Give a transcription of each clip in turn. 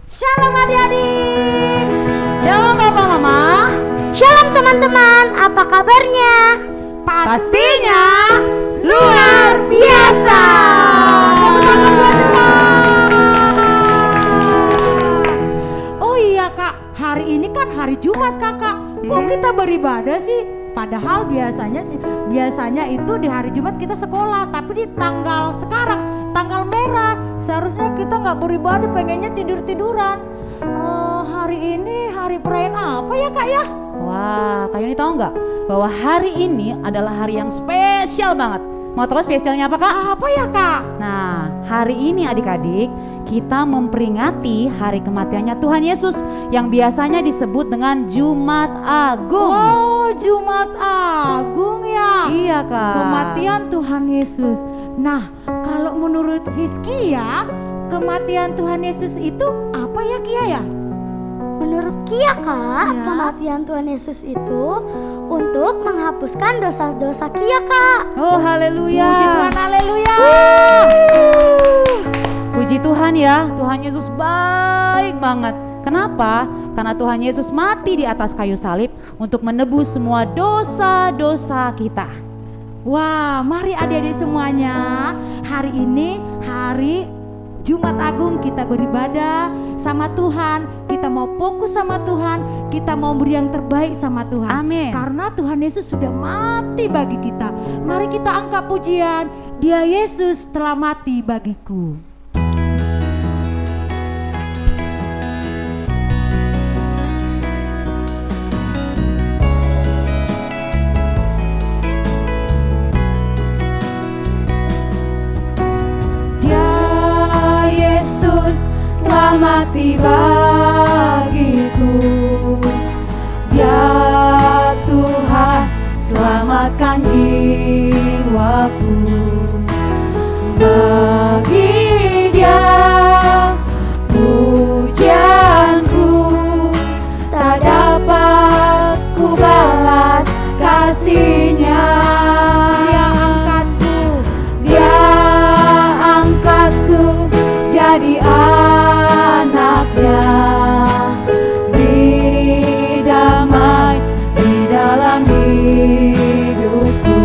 Shalom adik-adik. Shalom Bapak Mama. Shalom teman-teman, apa kabarnya? Pastinya luar biasa. Oh iya Kak, hari ini kan hari Jumat Kakak. Kok kita beribadah sih? Padahal biasanya itu di hari Jumat kita sekolah, tapi di tanggal sekarang tanggal merah, seharusnya kita nggak beribadah, pengennya tidur-tiduran. Hari ini hari perayaan apa ya Kak ya? Wah, Kak Yuni tahu nggak bahwa hari ini adalah hari yang spesial banget. Mau tahu spesialnya apa Kak? Apa ya Kak? Nah, hari ini adik-adik kita memperingati hari kematiannya Tuhan Yesus yang biasanya disebut dengan Jumat Agung. Oh, Jumat Agung ya. Iya Kak. Kematian Tuhan Yesus. Nah, kalau menurut Hizkia, kematian Tuhan Yesus itu apa ya Kia ya? Menurut Kia Kak, Ya. kematian Tuhan Yesus itu untuk menghapuskan dosa-dosa Kia Kak. Oh haleluya. Puji Tuhan, haleluya. Puji Tuhan ya, Tuhan Yesus baik banget. Kenapa? Karena Tuhan Yesus mati di atas kayu salib untuk menebus semua dosa-dosa kita. Wah, mari adik-adik semuanya, hari ini hari Jumat Agung kita beribadah sama Tuhan, kita mau fokus sama Tuhan, kita mau beri yang terbaik sama Tuhan. Amin. Karena Tuhan Yesus sudah mati bagi kita. Mari kita angkat pujian, Dia Yesus telah mati bagiku. Telah mati bagiku, ya Tuhan selamatkan jiwaku. Bagi Dia pujianku tak dapat ku balas kasih-Nya. Dia angkatku jadi anaknya, beri damai di dalam hidupku.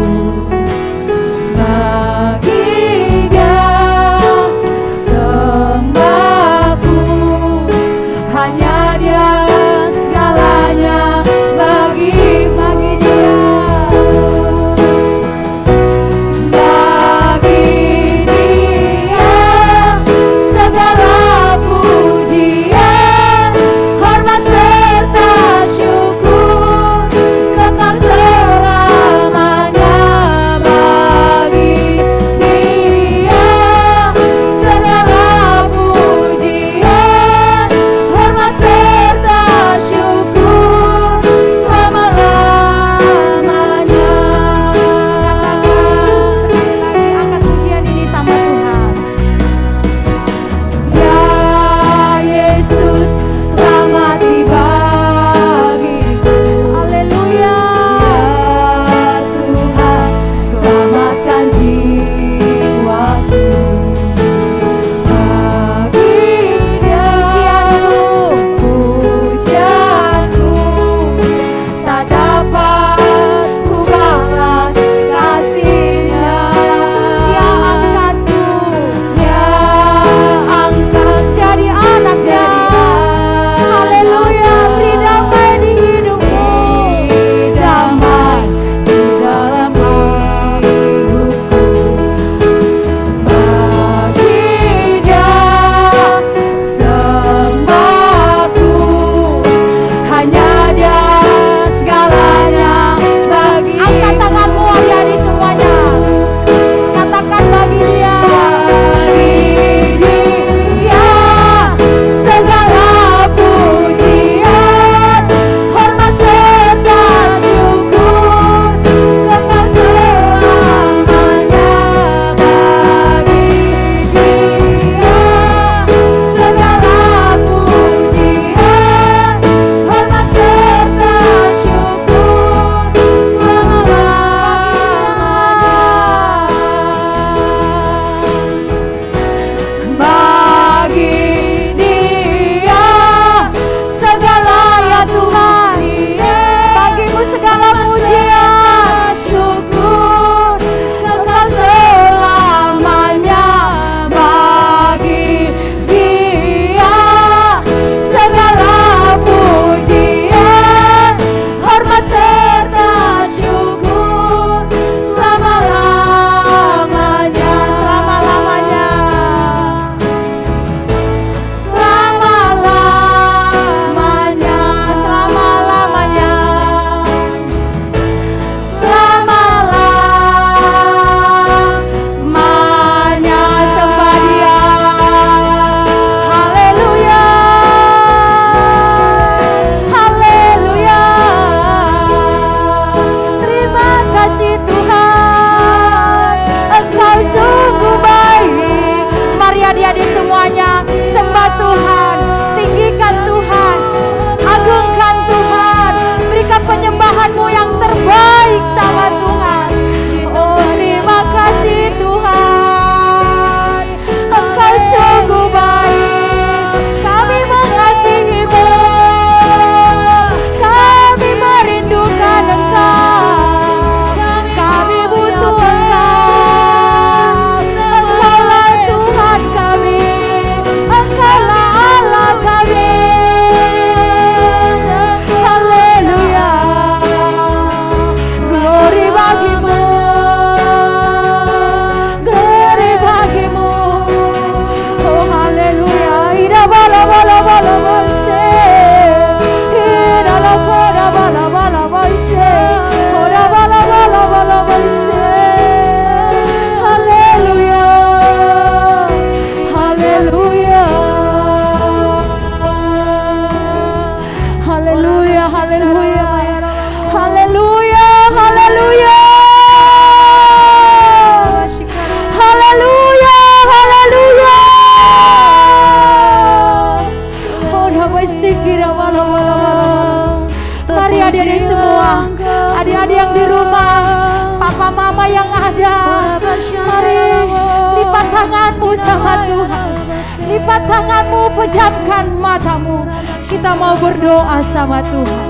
hatimu, pejamkan matamu. Kita mau berdoa sama Tuhan.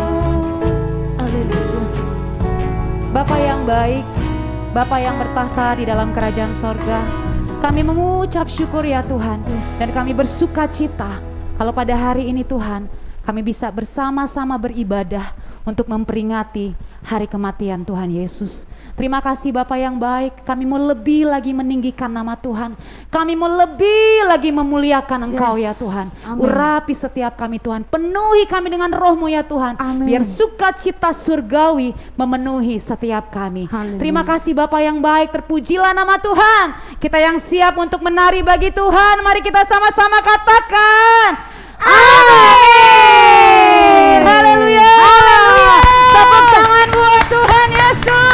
Bapa yang baik, Bapa yang bertahta di dalam kerajaan sorga, kami mengucap syukur ya Tuhan. Dan kami bersuka cita kalau pada hari ini Tuhan, kami bisa bersama-sama beribadah untuk memperingati hari kematian Tuhan Yesus. Terima kasih Bapa yang baik, kami mau lebih lagi meninggikan nama Tuhan. Kami mau lebih lagi memuliakan Engkau ya Tuhan. Amin. Urapi setiap kami Tuhan, penuhi kami dengan roh-Mu ya Tuhan. Amin. Biar sukacita surgawi memenuhi setiap kami. Haleluya. Terima kasih Bapa yang baik, terpujilah nama Tuhan. Kita yang siap untuk menari bagi Tuhan, mari kita sama-sama katakan amin. Haleluya. Tepuk tangan buat Tuhan Yesus.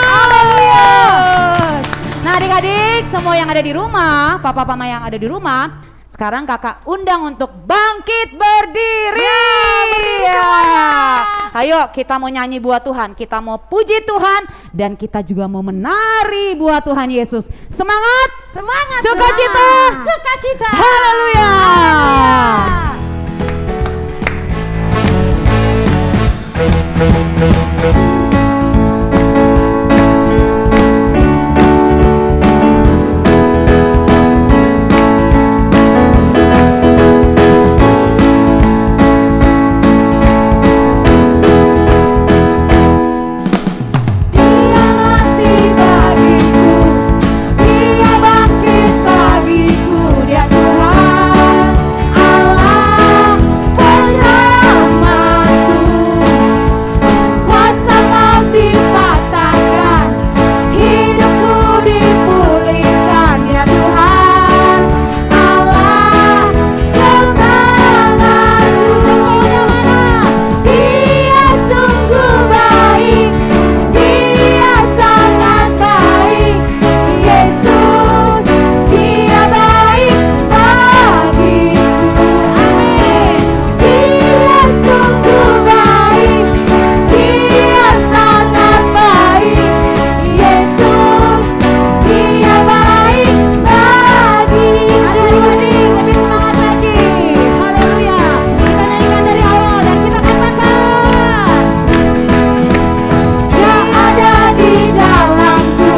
Nah adik-adik semua yang ada di rumah, papa-mama yang ada di rumah, sekarang kakak undang untuk bangkit berdiri. Ayo kita mau nyanyi buat Tuhan, kita mau puji Tuhan, dan kita juga mau menari buat Tuhan Yesus. Semangat, Semangat, sukacita, sukacita. haleluya. Dia mati bagiku, Dia bangkit bagiku, Dia Tuhan Allah penyelamatku. Kuasa maut dipatahkan, hidupku dipulihkan, Dia Tuhan Allah kemenanganku. Contohnya mana? Dia sungguh baik, Dia sangat baik, Yesus, Dia baik bagiku. Amin. Dia sungguh baik, Dia sangat baik, Yesus, Dia baik bagiku. Adik-adik lebih semangat lagi. Haleluya. Kita nyanyikan dari awal dan kita katakan, Dia ada di dalamku,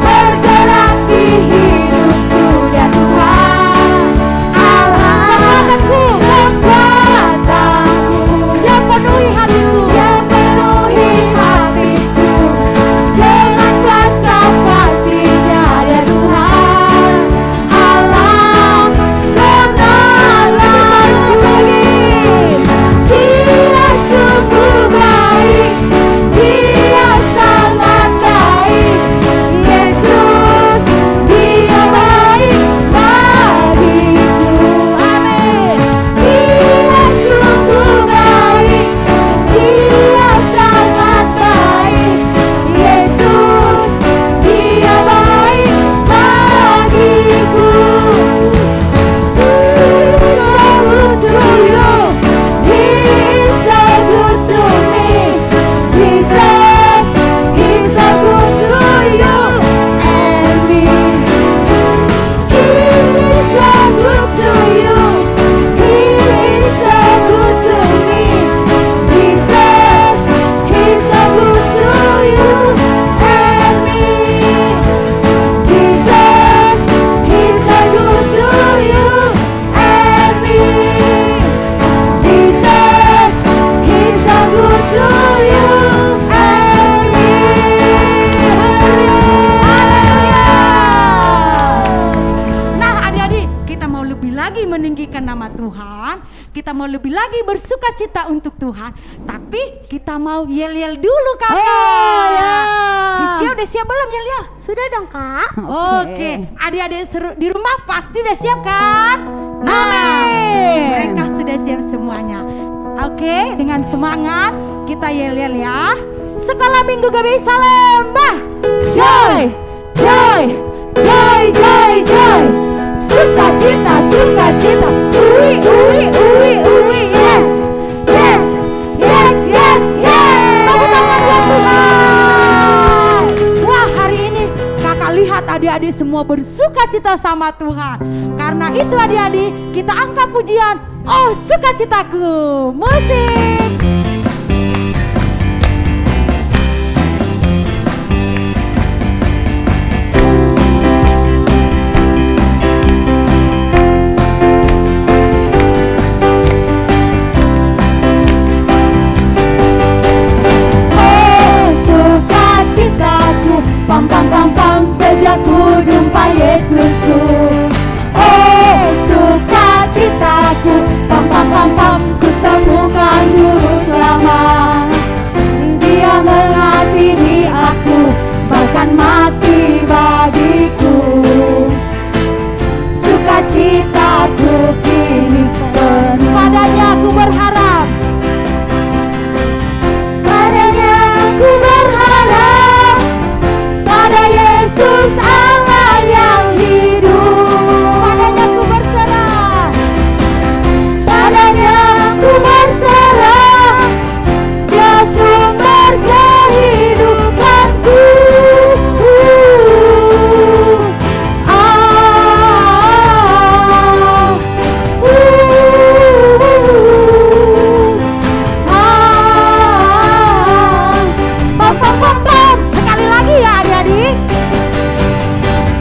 bergerak di hidupku, Dia Tuhan Allah kekuatanku, yang penuhi hatiku, dengan kuasa kasih-Nya, Dia Tuhan Allah kemenanganku. Dia sungguh baik, Dia sangat baik, Yesus, Dia baik bagiku. Amin. Dia sungguh baik, Dia sangat baik, Yesus, Dia baik bagiku. He's so good to you, He's so good to you. Jesus, He's so good to you, and me. He's so good to you, Jesus, He's so good to you, and me. Jesus, He's so good to you, and me. Jesus, He's so good to you and me. Haleluya. Nah adik-adik, kita mau lebih lagi meninggikan nama Tuhan. Kita mau lebih lagi bersuka cita untuk Tuhan. Tapi kita mau yel-yel dulu kakak. Oh, ya. Hizkia udah siap belum yel-yel? Sudah dong Kak. Oke, adik-adik di rumah pasti udah siap kan? Amin. Mereka sudah siap semuanya. Oke, dengan semangat kita yel-yel ya. Sekolah Minggu GBI Salemba. Joy, joy, joy, joy, joy. Sukacita, sukacita. Ui, ui, ui, ui. Yes, yes, yes, yes, yes. Tepuk tangan buat Tuhan. Wah, hari ini kakak lihat adik-adik semua bersukacita sama Tuhan. Karena itu adik-adik, kita angkat pujian, oh sukacitaku. Musik. Pam pam pam pam sejak ku jumpa Yesusku. Oh sukacitaku, pam pam pam pam ku temukan juru selamat. Dia mengasihi aku, bahkan mati bagiku. Sukacitaku kini penuh. Padanya aku berharap, padanya aku berharap, pada Yesus Allah yang hidup. Padanya ku berserah, padanya ku berserah. Dia sumber kehidupanku. Sekali lagi ya adik-adik.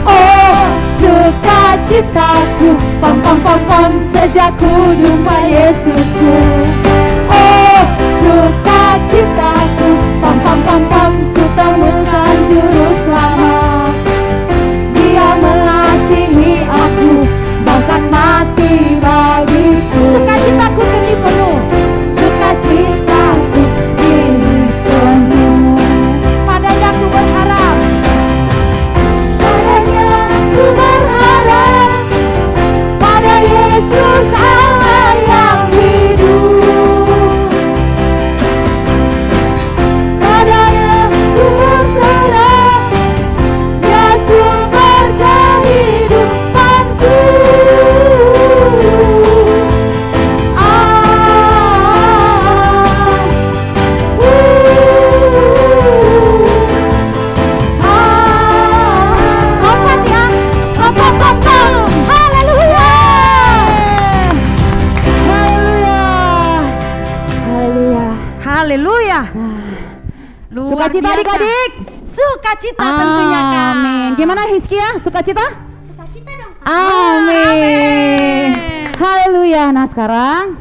Oh sukacitaku, pam pam pam pam sejak ku jumpa Yesusku. Oh sukacitaku, pam pam pam pam ku temukan juru selamat. Dia mengasihi aku, bahkan mati bagiku. Sukacitaku kini penuh, sukacitaku kini penuh. Padanya aku berharap, padanya aku berharap, pada Yesus Allah yang hidup. Padanya aku berserah, Dia sumber kehidupanku. Kompak ya, kompak kompak. Haleluya, haleluya, haleluya, haleluya. Luar Sukacita biasa. adik-adik. Sukacita tentunya Kak. Amin. Gimana Hizkia? Sukacita? Sukacita dong. Amin. Haleluya. Nah sekarang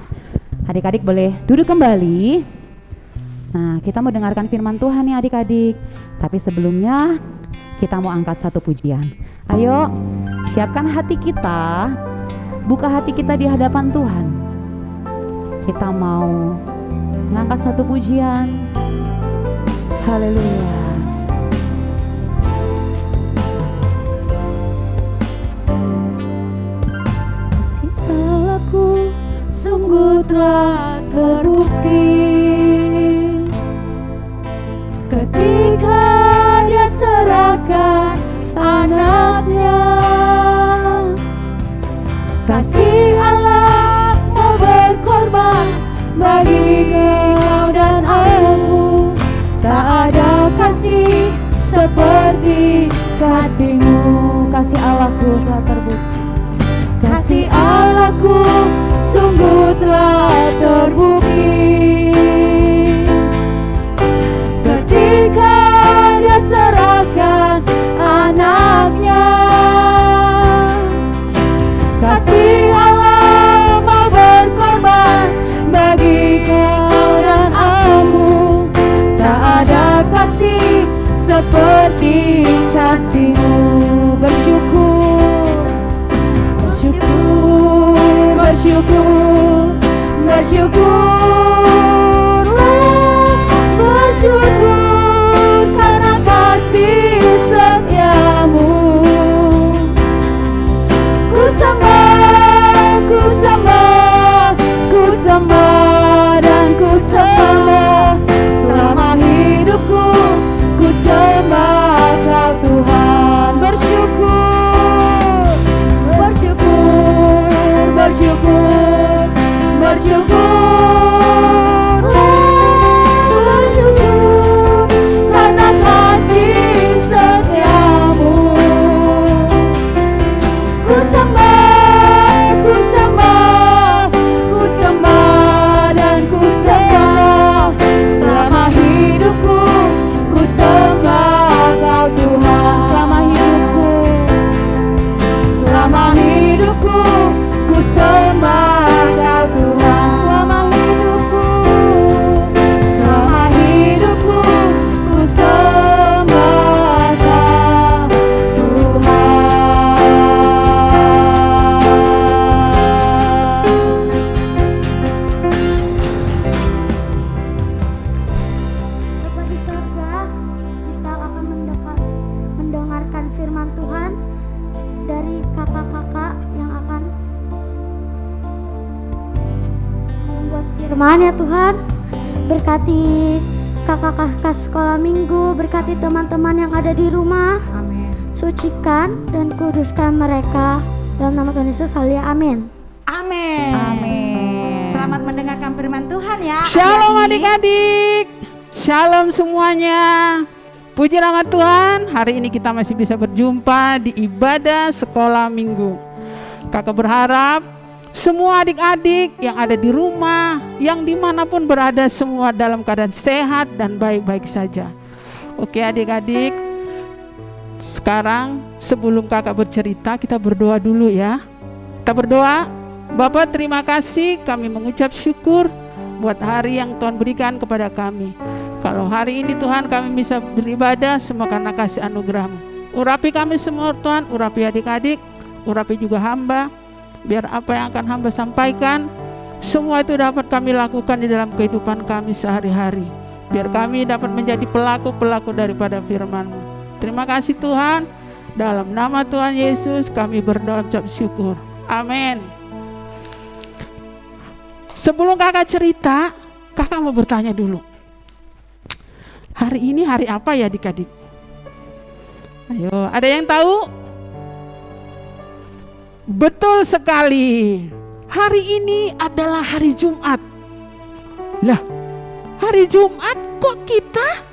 adik-adik boleh duduk kembali. Nah kita mau dengarkan firman Tuhan nih adik-adik. Tapi sebelumnya kita mau angkat satu pujian. Ayo siapkan hati kita. Buka hati kita di hadapan Tuhan. Kita mau mengangkat satu pujian. Haleluya. Kasih Allahku sungguh telah terbukti ketika Dia serahkan anaknya. Kasih Allah mau berkorban bagi kau dan aku. Tak ada kasih seperti kasih-Mu. Kasih Allahku telah terbukti. Kasih Allahku sungguh telah terbukti ketika Dia serahkan anaknya. Kasih Allah mau berkorban bagi kau dan aku. Tak ada kasih seperti kasih-Mu. Bersyukur, bersyukur, bersyukur. firman ya Tuhan. Berkati kakak-kakak sekolah minggu, berkati teman-teman yang ada di rumah. Amin. Sucikan dan kuduskan mereka. Dalam nama Tuhan Yesus, haleluya, amin. Amin. Amin. Selamat mendengarkan firman Tuhan ya. Shalom adik-adik. adik-adik. Shalom semuanya. Puji nama Tuhan, hari ini kita masih bisa berjumpa di ibadah sekolah minggu. Kakak berharap semua adik-adik yang ada di rumah, yang dimanapun berada, semua dalam keadaan sehat dan baik-baik saja. Oke adik-adik, sekarang sebelum kakak bercerita, kita berdoa dulu ya. Kita berdoa. Bapak, terima kasih, kami mengucap syukur buat hari yang Tuhan berikan kepada kami. Kalau hari ini Tuhan kami bisa beribadah, semua karena kasih anugerah-Mu. Urapi kami semua Tuhan, urapi adik-adik, urapi juga hamba. Biar apa yang akan hamba sampaikan, semua itu dapat kami lakukan di dalam kehidupan kami sehari-hari. Biar kami dapat menjadi pelaku-pelaku daripada firman-Mu. Terima kasih Tuhan. Dalam nama Tuhan Yesus kami berdoa ucap syukur. Amin. Sebelum kakak cerita, kakak mau bertanya dulu. Hari ini hari apa ya adik-adik? Ayo, ada yang tahu? Betul sekali. Hari ini adalah hari Jumat. Lah, hari Jumat kok kita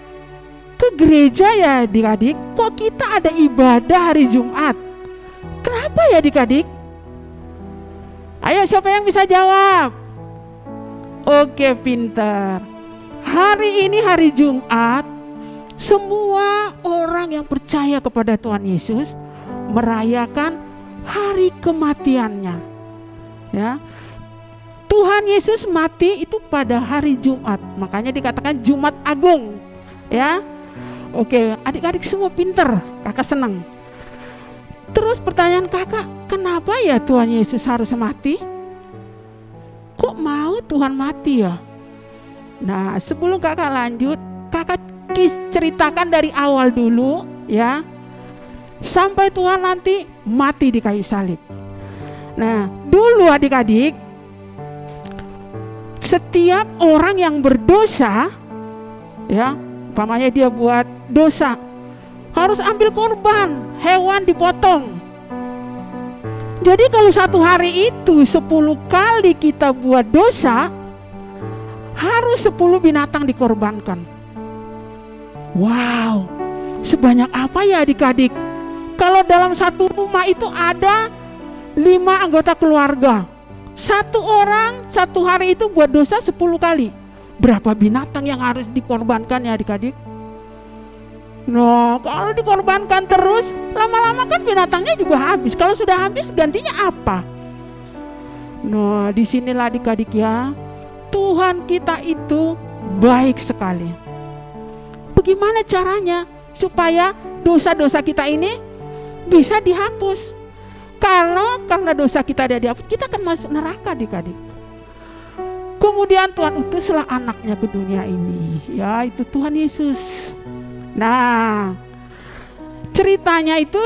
ke gereja ya adik-adik? Kok kita ada ibadah hari Jumat? Kenapa ya adik-adik? Ayo, siapa yang bisa jawab? Oke, pintar. Hari ini hari Jumat, semua orang yang percaya kepada Tuhan Yesus merayakan hari kematiannya. Ya. Tuhan Yesus mati itu pada hari Jumat. Makanya dikatakan Jumat Agung. Ya. Oke, adik-adik semua pintar. Kakak senang. Terus pertanyaan kakak, kenapa ya Tuhan Yesus harus mati? Kok mau Tuhan mati ya? Nah, sebelum kakak lanjut, kakak ceritakan dari awal dulu ya. Sampai Tuhan nanti mati di kayu salib. Nah, dulu adik-adik, setiap orang yang berdosa, ya, umpamanya dia buat dosa, harus ambil korban, hewan dipotong. Jadi kalau satu hari itu 10 kali kita buat dosa, harus 10 binatang dikorbankan. Wow, sebanyak apa ya adik-adik? Kalau dalam satu rumah itu ada 5 anggota keluarga, satu orang satu hari itu buat dosa 10 kali. Berapa binatang yang harus dikorbankan ya adik-adik? Nah, kalau dikorbankan terus, lama-lama kan binatangnya juga habis. Kalau sudah habis, gantinya apa? Nah, disinilah adik-adik ya, Tuhan kita itu baik sekali. Bagaimana caranya supaya dosa-dosa kita ini bisa dihapus? Karena dosa kita ada dihapus, kita akan masuk neraka adik-adik. Kemudian Tuhan utuslah anaknya ke dunia ini, yaitu Tuhan Yesus. Nah, ceritanya itu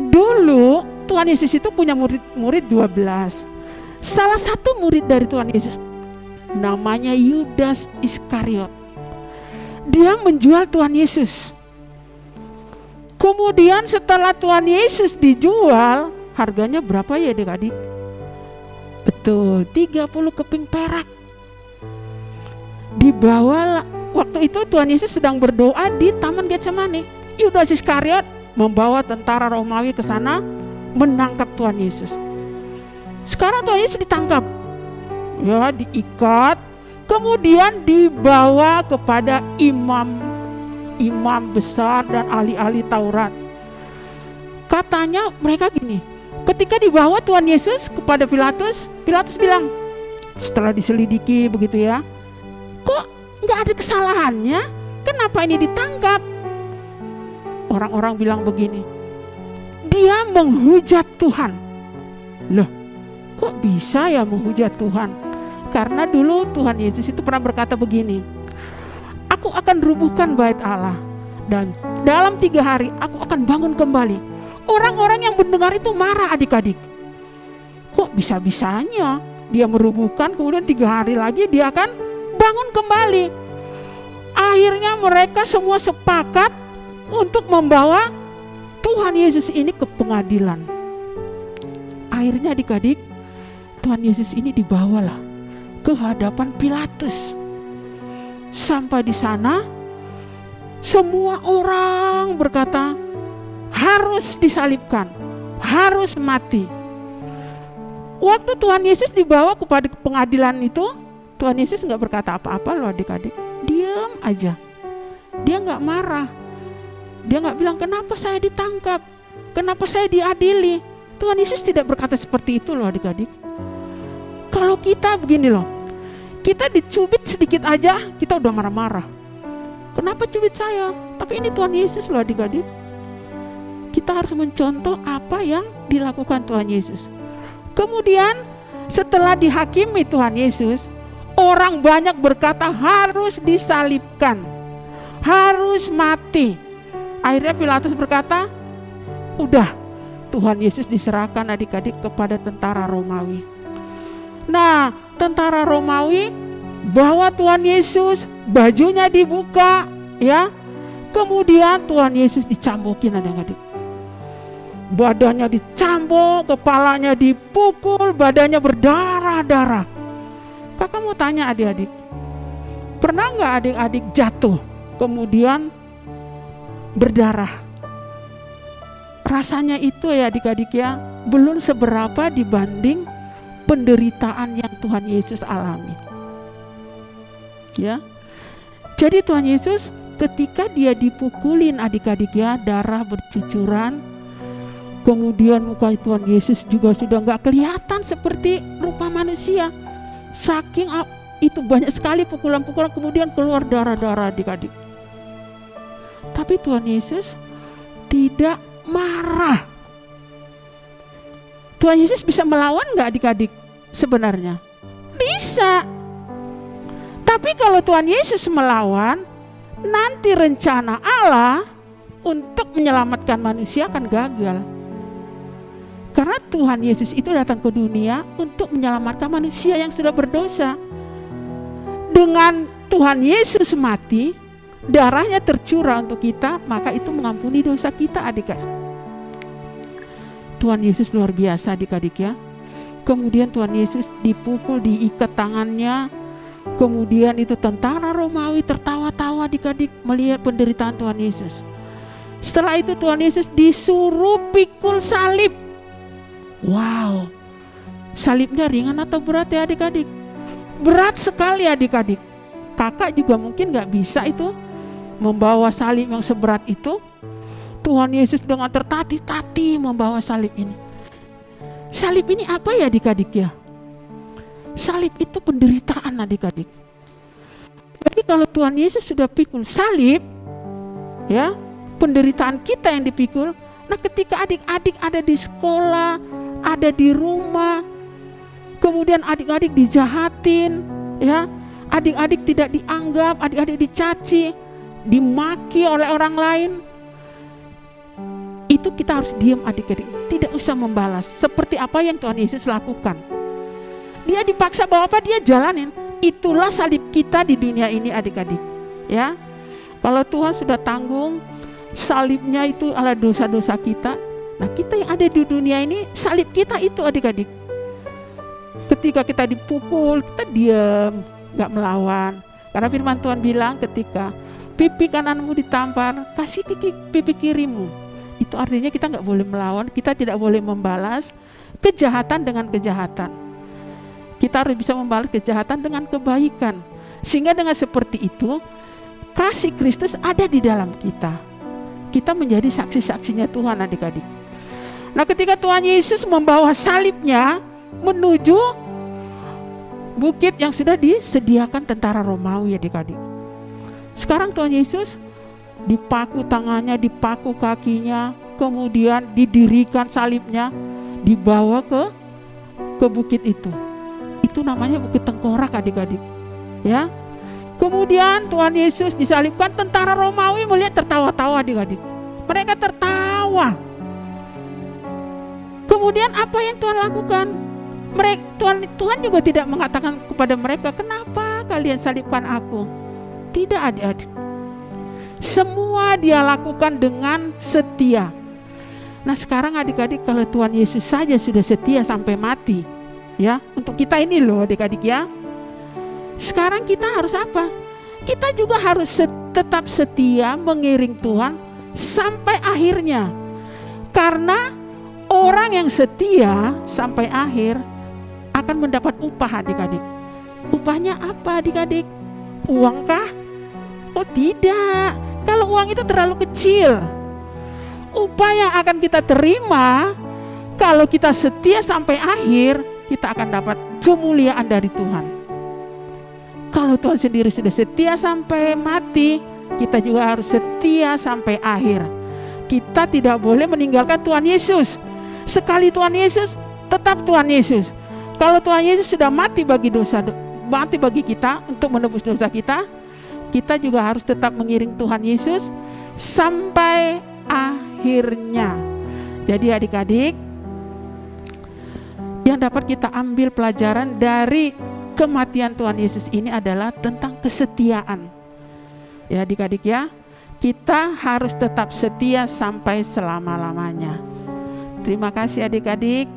dulu Tuhan Yesus itu punya murid 12. Salah satu murid dari Tuhan Yesus namanya Yudas Iskariot. Dia menjual Tuhan Yesus. Kemudian setelah Tuhan Yesus dijual, harganya berapa ya adik-adik? Betul, 30 keping perak. Dibawa, waktu itu Tuhan Yesus sedang berdoa di Taman Getsemani. Yudas Iskariot membawa tentara Romawi ke sana menangkap Tuhan Yesus. Sekarang Tuhan Yesus ditangkap, ya, diikat, kemudian dibawa kepada imam besar dan ahli-ahli Taurat. Katanya mereka gini, ketika dibawa Tuhan Yesus kepada Pilatus, Pilatus bilang, setelah diselidiki begitu ya, kok nggak ada kesalahannya? Kenapa ini ditangkap? Orang-orang bilang begini, dia menghujat Tuhan. Loh, kok bisa ya menghujat Tuhan? Karena dulu Tuhan Yesus itu pernah berkata begini, aku akan rubuhkan bait Allah, dan dalam 3 hari aku akan bangun kembali. Orang-orang yang mendengar itu marah adik-adik. Kok bisa-bisanya dia merubuhkan, kemudian 3 hari lagi dia akan bangun kembali. Akhirnya mereka semua sepakat untuk membawa Tuhan Yesus ini ke pengadilan. Akhirnya adik-adik, Tuhan Yesus ini dibawalah ke hadapan Pilatus. Sampai di sana, semua orang berkata harus disalibkan, harus mati. Waktu Tuhan Yesus dibawa kepada pengadilan itu, Tuhan Yesus nggak berkata apa-apa loh adik-adik. Diam aja. Dia nggak marah. Dia nggak bilang kenapa saya ditangkap, kenapa saya diadili. Tuhan Yesus tidak berkata seperti itu loh adik-adik. Kalau kita begini loh, kita dicubit sedikit aja kita udah marah-marah. Kenapa cubit saya? Tapi ini Tuhan Yesus loh adik-adik. Kita harus mencontoh apa yang dilakukan Tuhan Yesus. Kemudian setelah dihakimi Tuhan Yesus, orang banyak berkata harus disalibkan, harus mati. Akhirnya Pilatus berkata, udah, Tuhan Yesus diserahkan adik-adik kepada tentara Romawi. Nah, tentara Romawi bawa Tuhan Yesus, bajunya dibuka, ya. Kemudian Tuhan Yesus dicambokin adik-adik. Badannya dicambuk, kepalanya dipukul, badannya berdarah-darah. Kakak mau tanya adik-adik, pernah nggak adik-adik jatuh kemudian berdarah? Rasanya itu ya adik-adik ya, belum seberapa dibanding penderitaan yang Tuhan Yesus alami. Ya, jadi Tuhan Yesus ketika dia dipukulin adik-adik ya, darah bercucuran. Kemudian muka Tuhan Yesus juga sudah nggak kelihatan seperti rupa manusia. Saking itu banyak sekali pukulan-pukulan, kemudian keluar darah-darah adik-adik. Tapi Tuhan Yesus tidak marah. Tuhan Yesus bisa melawan nggak adik-adik? Sebenarnya bisa. Tapi kalau Tuhan Yesus melawan, nanti rencana Allah untuk menyelamatkan manusia akan gagal. Karena Tuhan Yesus itu datang ke dunia untuk menyelamatkan manusia yang sudah berdosa. Dengan Tuhan Yesus mati, darahnya tercurah untuk kita, maka itu mengampuni dosa kita adik-adik. Tuhan Yesus luar biasa adik-adik ya. Kemudian Tuhan Yesus dipukul, diikat tangannya. Kemudian itu tentara Romawi tertawa-tawa adik-adik melihat penderitaan Tuhan Yesus. Setelah itu Tuhan Yesus disuruh pikul salib. Wow, salibnya ringan atau berat ya adik-adik? Berat sekali adik-adik. Kakak juga mungkin gak bisa itu membawa salib yang seberat itu. Tuhan Yesus dengan tertatih-tatih membawa salib ini. Salib ini apa ya adik-adik ya? Salib itu penderitaan adik-adik. Jadi kalau Tuhan Yesus sudah pikul salib, ya, penderitaan kita yang dipikul. Nah ketika adik-adik ada di sekolah, ada di rumah, kemudian adik-adik dijahatin, ya, adik-adik tidak dianggap, adik-adik dicaci, dimaki oleh orang lain, itu kita harus diam adik-adik, tidak usah membalas. Seperti apa yang Tuhan Yesus lakukan. Dia dipaksa bahwa apa? Dia jalanin. Itulah salib kita di dunia ini adik-adik, ya. Kalau Tuhan sudah tanggung salibnya itu adalah dosa-dosa kita. Nah kita yang ada di dunia ini, salib kita itu adik-adik. Ketika kita dipukul, kita diam, gak melawan. Karena firman Tuhan bilang ketika pipi kananmu ditampar, kasih pipi kirimu. Itu artinya kita gak boleh melawan, kita tidak boleh membalas kejahatan dengan kejahatan. Kita harus bisa membalas kejahatan dengan kebaikan. Sehingga dengan seperti itu, kasih Kristus ada di dalam kita. Kita menjadi saksi-saksinya Tuhan adik-adik. Nah ketika Tuhan Yesus membawa salibnya menuju bukit yang sudah disediakan tentara Romawi adik-adik. Sekarang Tuhan Yesus dipaku tangannya, dipaku kakinya, kemudian didirikan salibnya, dibawa ke bukit itu. Itu namanya Bukit Tengkorak adik-adik, ya. Kemudian Tuhan Yesus disalibkan, tentara Romawi melihat tertawa-tawa adik-adik. Mereka tertawa. Kemudian apa yang Tuhan lakukan? Tuhan juga tidak mengatakan kepada mereka, kenapa kalian salibkan aku? Tidak, adik-adik. Semua dia lakukan dengan setia. Nah sekarang adik-adik, kalau Tuhan Yesus saja sudah setia sampai mati, ya, untuk kita ini loh adik-adik ya. Sekarang kita harus apa? Kita juga harus tetap setia mengiring Tuhan sampai akhirnya. Karena orang yang setia sampai akhir akan mendapat upah adik-adik. Upahnya apa adik-adik? Uang kah? Oh tidak, kalau uang itu terlalu kecil. Upah yang akan kita terima kalau kita setia sampai akhir, kita akan dapat kemuliaan dari Tuhan. Kalau Tuhan sendiri sudah setia sampai mati, kita juga harus setia sampai akhir. Kita tidak boleh meninggalkan Tuhan Yesus. Sekali Tuhan Yesus, tetap Tuhan Yesus. Kalau Tuhan Yesus sudah mati bagi kita untuk menebus dosa kita, kita juga harus tetap mengiring Tuhan Yesus sampai akhirnya. Jadi adik-adik, yang dapat kita ambil pelajaran dari kematian Tuhan Yesus ini adalah tentang kesetiaan. Ya adik-adik ya, kita harus tetap setia sampai selama-lamanya. Terima kasih adik-adik,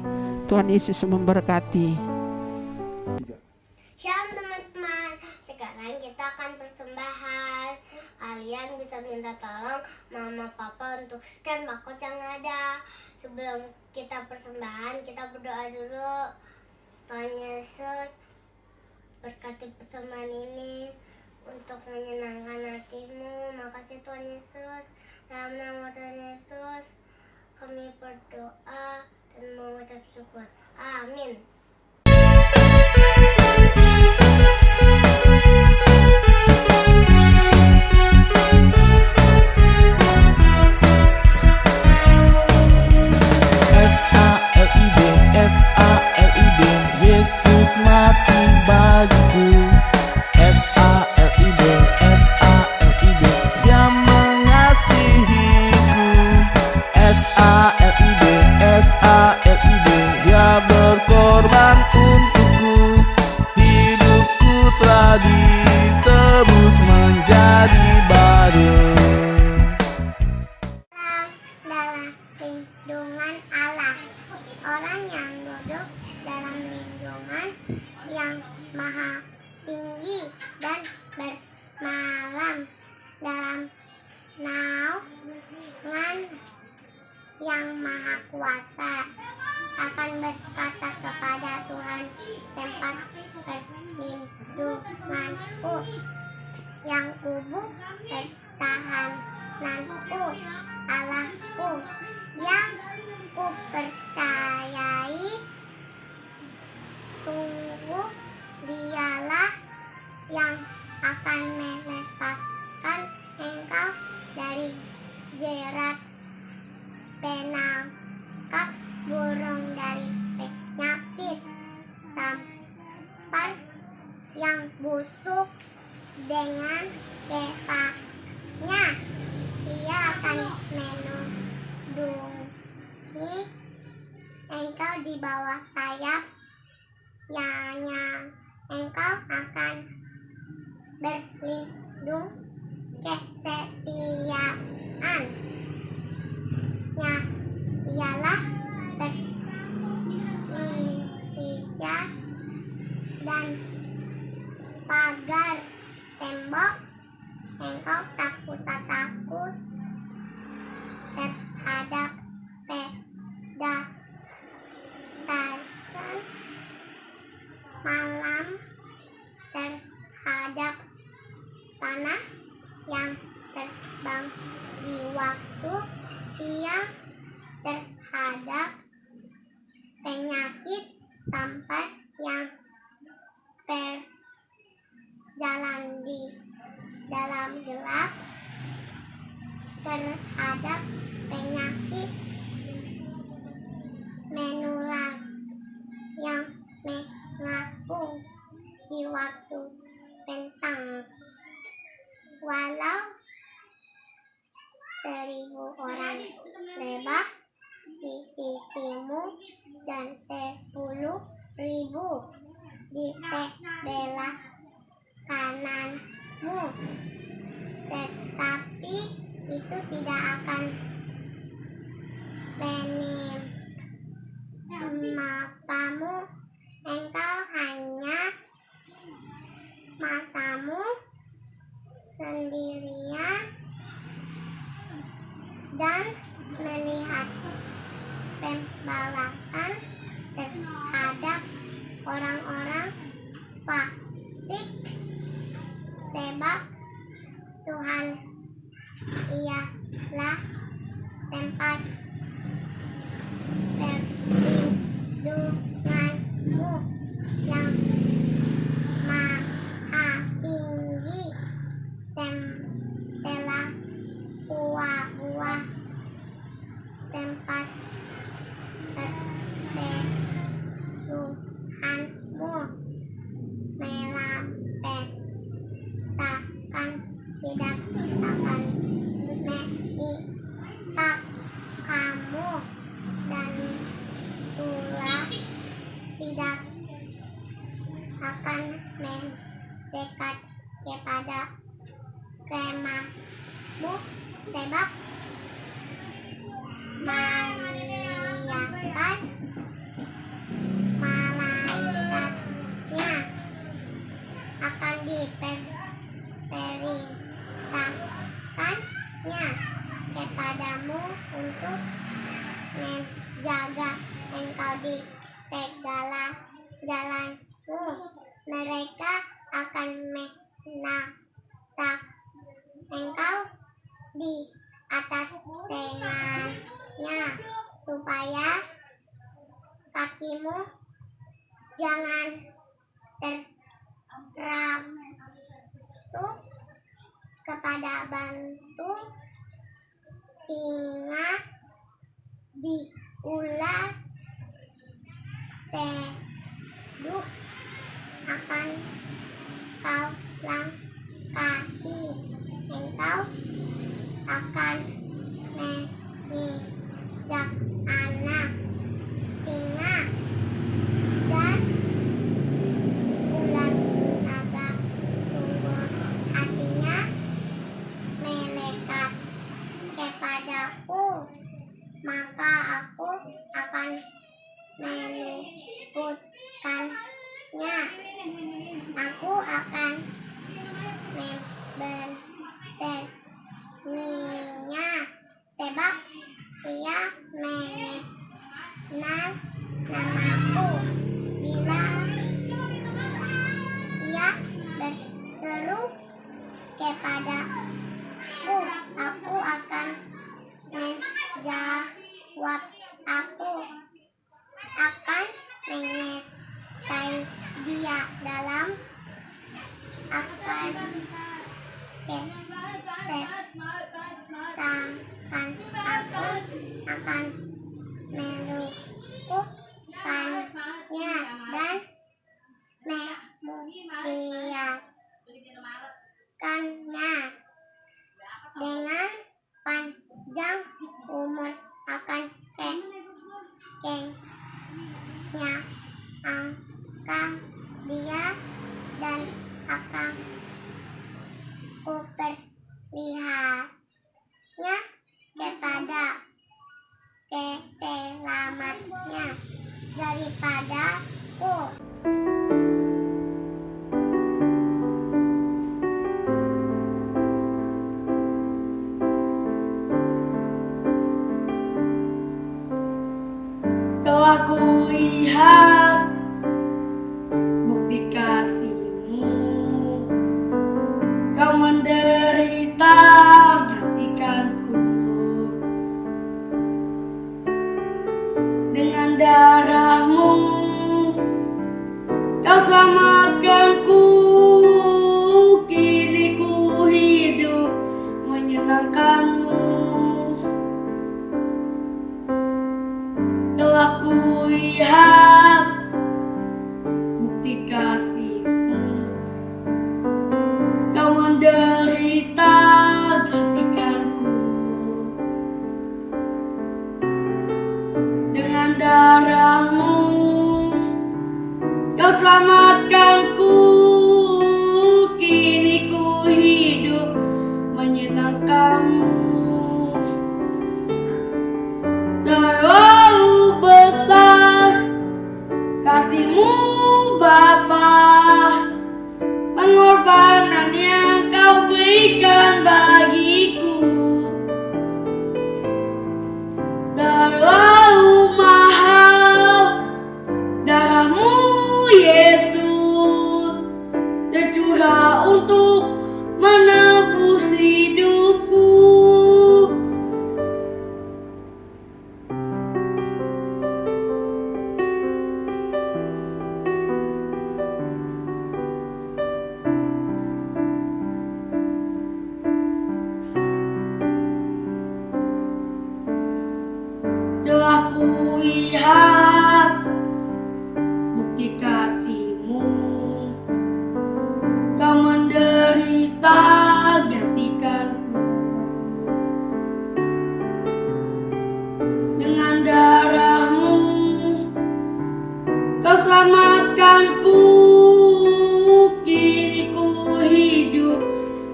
Tuhan Yesus memberkati. Shalom teman-teman, sekarang kita akan persembahan. Kalian bisa minta tolong mama papa untuk scan barcode yang ada. Sebelum kita persembahan, kita berdoa dulu. Tuhan Yesus, berkati persembahan ini untuk menyenangkan hatimu. Makasih Tuhan Yesus. Dalam nama Tuhan Yesus kami berdoa dan mengucap syukur. Amin. S-A-L-I-D, Yesus mati bagiku. S-A-L-I-D, Dia mengasihiku. S-A-L-I-D, Dia berkorban untukku. Hidupku telah ditebus menjadi baru. Dalam lindungan Allah, orang yang duduk dalam lindungan yang maha tinggi dan bermalam dalam naungan yang maha kuasa akan berkata kepada Tuhan, tempat perlindunganku, yang kubu pertahananku, Allahku yang ku percayai, sungguh dialah yang akan melepaskan engkau dari jerat penangkap burung, dari penyakit sampar yang busuk. Dengan kepaknya Ia akan melindungi engkau di bawah sayap-Nya. Engkau akan berlindung, kesetiaan-Nya ialah peripisah dan pagar tembok. Engkau tak usah takut terhadap pedasaan malam, terhadap panah yang terbang di waktu siang, terhadap penyakit sampar yang berjalan di dalam gelap, terhadap penyakit menular yang mengapung di waktu petang. Walau 1000 orang rebah di sisimu dan 10.000 di sebelah kananmu. Tetapi itu tidak akan menimpamu. Engkau hanya matamu sendirian dan melihat pembalasan terhadap orang-orang fasik, sebab Tuhan ialah tempat perlindunganmu yang maha tinggi. Telah buah-buah tempat perlindunganmu melapetkan, tidak akan mengikat kamu, dan tulah tidak akan mendekat kepada kemahmu, sebab malaikatnya akan diperintahkannya kepadamu untuk menjaga engkau di segala jalanmu. Mereka akan menatap engkau di atas tangannya, supaya kakimu jangan terjatuh kepada batu, singa, di ular. Teduh akan kau langkahi, engkau akan menginjak anak singa dan ular naga. Sungguh hatinya melekat kepadaku, maka aku akan meluputkannya. Aku akan membentenginya, sebab ia mengenal namaku. Bila ia berseru kepadaku, aku akan menjawab. Aku akan menyertai dia dalam kesesakan. Aku akan meluputkannya dan memuliakannya. Dengan panjang umur akan kekengnya angkat dia, dan akan kuperlihatnya kepada keselamatnya daripadaku. Telah kulihat bukti kasih-Mu, Kau menderita gantikanku. Dengan darah-Mu Kau selamatkanku. Kini ku hidup menyenangkan-Mu. Telah kulihat Kau selamatkanku, kini ku hidup menyenangkanmu. Terlalu besar kasih-Mu Bapa, pengorbanan yang Kau berikan bagiku. Terlalu mahal darah-Mu Yesus, tercurah untuk menebus hidupku. Telah kulihat bukti kasih-Mu, Kau menderita gantikanku. Dengan darah-Mu Kau selamatkanku, kini ku hidup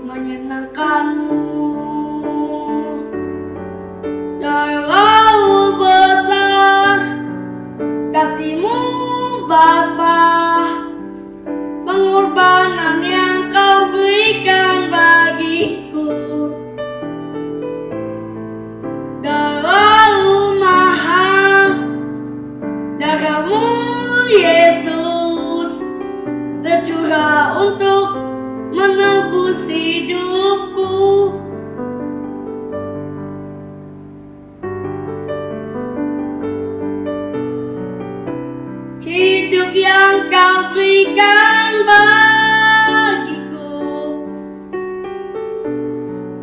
menyenangkanmu. Terlalu besar kasih-Mu Bapa, pengorbanan yang Kau berikan bagiku. Terlalu mahal darah-Mu Yesus, tercurah untuk menebus hidupku. Hidup yang Kau berikan bagiku,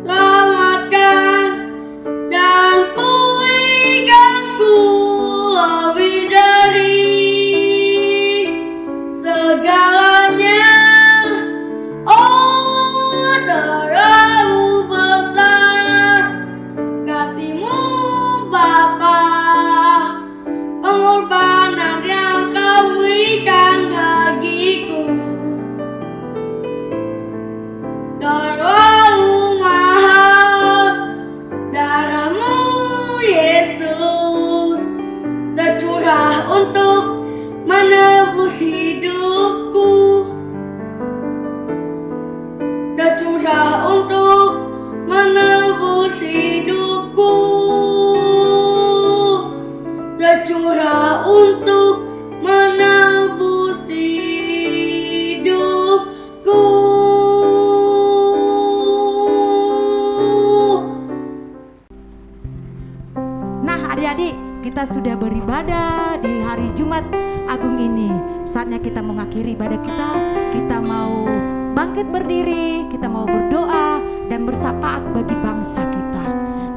selamatkan dan pulihkanku lebih dari segalanya. Oh, terlalu besar kasih-Mu Bapa, pengorbanan yang Kau berikan bagiku. Terlalu mahal darah-Mu Yesus, tercurah untuk menebus hidupku. Tercurah untuk menebus hidupku. Tercurah untuk menebus hidupku. Nah adik-adik, kita sudah beribadah di hari Jumat Agung ini. Saatnya kita mengakhiri ibadah kita. Kita mau bangkit berdiri, kita mau berdoa dan bersapaat bagi bangsa kita.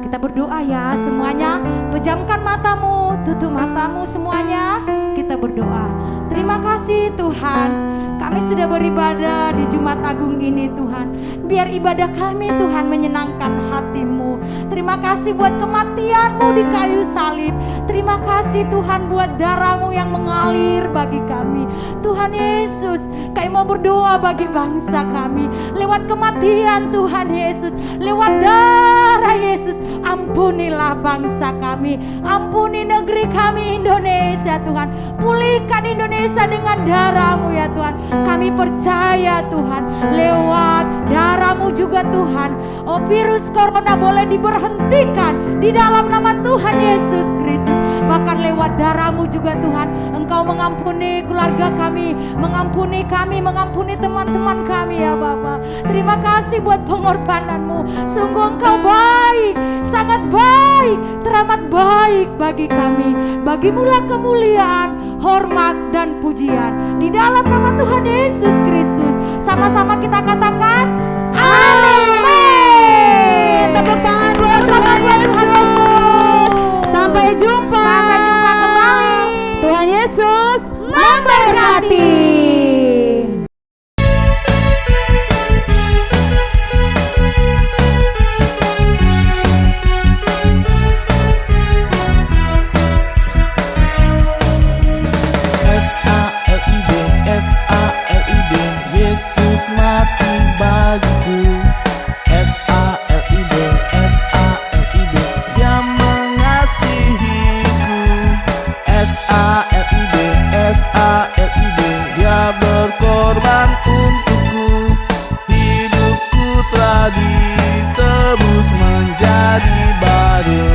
Kita berdoa ya semuanya. Pejamkan matamu, tutup matamu semuanya. Kita berdoa. Terima kasih Tuhan, kami sudah beribadah di Jumat Agung ini Tuhan. Biar ibadah kami Tuhan menyenangkan hati-Mu. Terima kasih buat kematian-Mu di kayu salib. Terima kasih Tuhan buat darah-Mu yang mengalir bagi kami. Tuhan Yesus, kami mau berdoa bagi bangsa kami. Lewat kematian Tuhan Yesus, lewat darah Yesus, ampunilah bangsa kami. Ampuni negeri kami Indonesia Tuhan. Pulihkan Indonesia dengan darah-Mu ya Tuhan. Kami percaya Tuhan, lewat darah-Mu juga Tuhan, oh virus corona boleh diberhentikan di dalam nama Tuhan Yesus Kristus. Bahkan lewat darah-Mu juga Tuhan, Engkau mengampuni keluarga kami, mengampuni teman-teman kami ya Bapa. Terima kasih buat pengorbanan-Mu. Sungguh Engkau baik, sangat baik, teramat baik bagi kami. Bagimulah kemuliaan, hormat dan pujian di dalam nama Tuhan Yesus Kristus. Sama-sama kita katakan amin. Tepuk tangan buat Tuhan Yesus. Sampai jumpa kembali. Tuhan Yesus memberkati. SALID, dia berkorban untukku. Hidupku telah ditebus menjadi baru.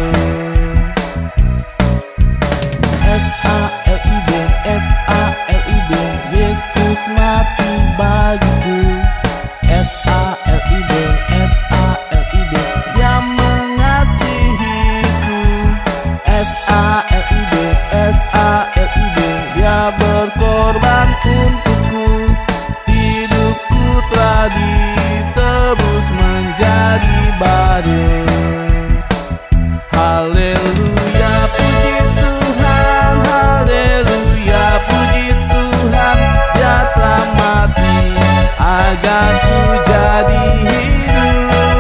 SALID, SALID, Yesus mati bagiku. SALID, SALID, dia mengasihiku. SALID, SALID, dia berkorban untukku. Hidupku telah ditebus menjadi baru. Haleluya, puji Tuhan, haleluya, puji Tuhan, dia telah mati agar ku jadi hidup.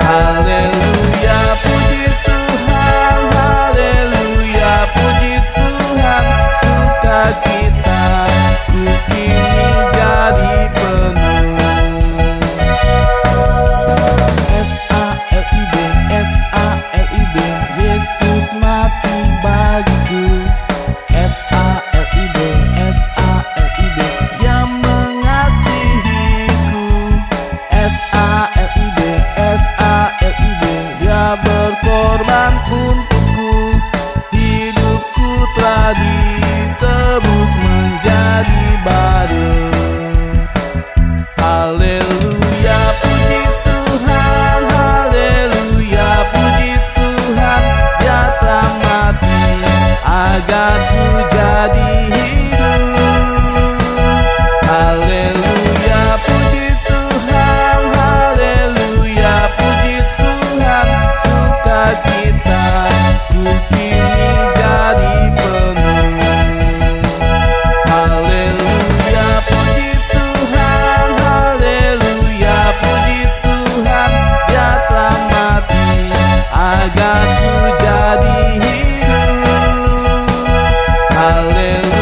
Haleluya, puji Tuhan, haleluya, puji Tuhan, sukacita ku kini jadi penuh. SALID, SALID, Yesus mati bagiku. SALID, SALID, dia mengasihiku. SALID, SALID, dia berkorban untukku. Hidupku telah ditebus menjadi baru. Haleluya, puji Tuhan, haleluya, puji Tuhan, dia telah mati agar ku jadi hidup. Haleluya, puji Tuhan, haleluya, puji Tuhan, sukacita ku kini jadi penuh. Haleluya, puji Tuhan, haleluya, puji Tuhan, dia telah mati agar ku jadi hidup. Haleluya.